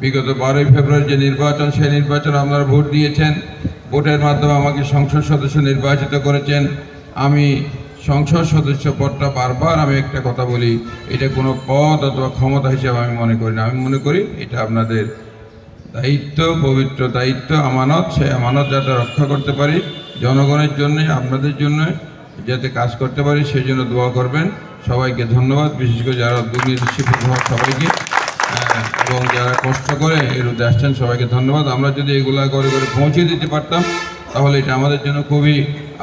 বিগত 12ই ফেব্রুয়ারি যে নির্বাচন, সেই নির্বাচনে আপনারা ভোট দিয়েছেন। ভোটের মাধ্যমে আমাকে সংসদ সদস্য নির্বাচিত করেছেন। আমি সংসদ সদস্য পদটা বারবার আমি একটা কথা বলি, এটা কোনো পদ অথবা ক্ষমতা হিসেবে আমি মনে করি না। আমি মনে করি এটা আপনাদের দায়িত্ব, পবিত্র দায়িত্ব, আমানত। সেই আমানত যাতে রক্ষা করতে পারি, জনগণের জন্য, আপনাদের জন্য যাতে কাজ করতে পারি, সেই জন্য দোয়া করবেন। সবাইকে ধন্যবাদ, বিশেষ করে যারা দুর্নীতি শিক্ষিত হওয়ার সবাইকে, এবং যারা কষ্ট করে এর উদ্দেশ্যে আসছেন সবাইকে ধন্যবাদ। আমরা যদি এগুলা করে করে পৌঁছে দিতে পারতাম তাহলে এটা আমাদের জন্য খুবই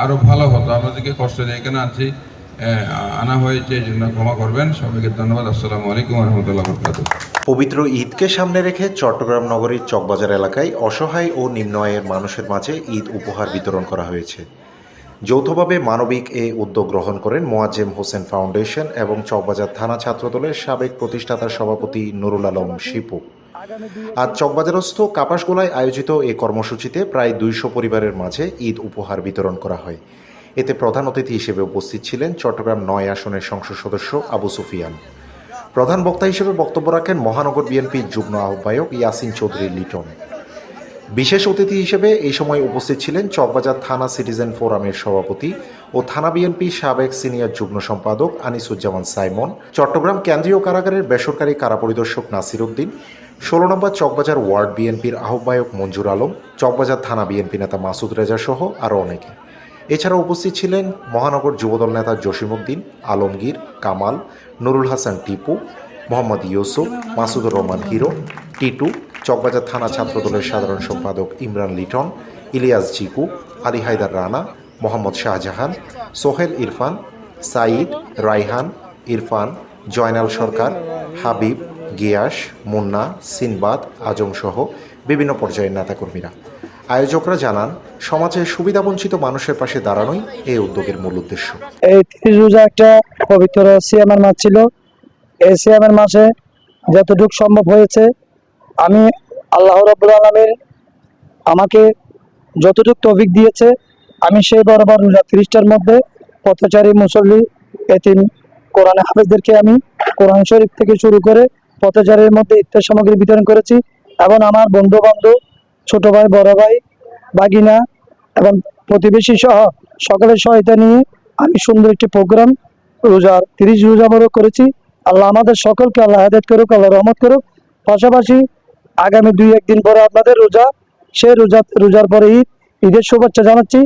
আরও ভালো হতো। আপনাদেরকে কষ্ট দিয়ে এখানে আছি, আনা হয়েছে, এই জন্য ক্ষমা করবেন। সবাইকে ধন্যবাদ। আসসালামু আলাইকুম রহমতুল্লাহ বরকাতুহ। পবিত্র ঈদকে সামনে রেখে চট্টগ্রাম নগরীর চকবাজার এলাকায় অসহায় ও নিম্ন আয়ের মানুষের মাঝে ঈদ উপহার বিতরণ করা হয়েছে। যৌথভাবে মানবিক এ উদ্যোগ গ্রহণ করেন মোয়াজ্জেম হোসেন ফাউন্ডেশন এবং চকবাজার থানা ছাত্রদলের সাবেক প্রতিষ্ঠাতার সভাপতি নুরুল আলম শিপু। আজ চকবাজারস্থ কাপাসগোলায় আয়োজিত এই কর্মসূচিতে প্রায় 200 পরিবারের মাঝে ঈদ উপহার বিতরণ করা হয়। এতে প্রধান অতিথি হিসেবে উপস্থিত ছিলেন চট্টগ্রাম 9 আসনের সংসদ সদস্য আবু সুফিয়ান। প্রধান বক্তা হিসেবে বক্তব্য রাখেন মহানগর বিএনপির যুগ্ম আহ্বায়ক ইয়াসিন চৌধুরী লিটন। বিশেষ অতিথি হিসেবে এই সময় উপস্থিত ছিলেন চকবাজার থানা সিটিজেন ফোরামের সভাপতি ও থানা বিএনপি সাবেক সিনিয়র যুগ্ম সম্পাদক আনিসুজ্জামান সাইমন, চট্টগ্রাম কেন্দ্রীয় কারাগারের বেসরকারি কারা পরিদর্শক নাসির উদ্দিন, 16 নম্বর চকবাজার ওয়ার্ড বিএনপির আহ্বায়ক মঞ্জুর আলম, চকবাজার থানা বিএনপি নেতা মাসুদ রেজা সহ আরও অনেকে। এছাড়াও উপস্থিত ছিলেন মহানগর যুবদল নেতা জসিমউদ্দিন, আলমগীর, কামাল, নুরুল হাসান টিপু, মোহাম্মদ ইউসুফ, মাসুদুর রহমান হিরো, টিটু, চকবাজার থানা ছাত্রদলের সাধারণ সম্পাদক ইমরান লিটন, ইলিয়াস জিকু, আলী হায়দার রানা, মোহাম্মদ শাহজাহান, সোহেল ইরফান, সাঈদ, রাইহান, ইরফান, জয়নাল সরকার, হাবিব, গিয়াস, মুন্না, সিনবাদ, আজম সহ বিভিন্ন পর্যায়ের নেতাকর্মীরা। আয়োজকরা জানান, সমাজের সুবিধাবঞ্চিত মানুষের পাশে দাঁড়ানোই এই উদ্যোগের মূল উদ্দেশ্য। এই 30 রোজা একটা পবিত্র সিয়ামের মাস ছিল। এই সিয়ামের মাসে যতটুকু সম্ভব হয়েছে, আমি আল্লাহ রাব্বুল আলামিন আমাকে যতটুকু তৌফিক দিয়েছে, আমি সেই বরাবর রোজা 30টার মধ্যে পথচারী, মুসল্লি, এতিম, কোরআনে হাফেজদেরকে আমি কোরআন শরীফ থেকে শুরু করে পথচারীর মধ্যে ইফতার সামগ্রী বিতরণ করেছি। এবং আমার বন্ধু বান্ধব, ছোট ভাই, বড় ভাই, বাগিনা এবং প্রতিবেশী সহ সকলের সহায়তা নিয়ে আমি সুন্দর একটি প্রোগ্রাম রোজার 30 রোজা বড় করেছি। আল্লাহ আমাদের সকলকে আল্লাহ হেদায়েত করুক, আল্লাহ রহমত করুক। পাশাপাশি আগামী 2-1 দিন পরে আপনাদের রোজা, সেই রোজার পরে ঈদের শুভেচ্ছা জানাচ্ছি।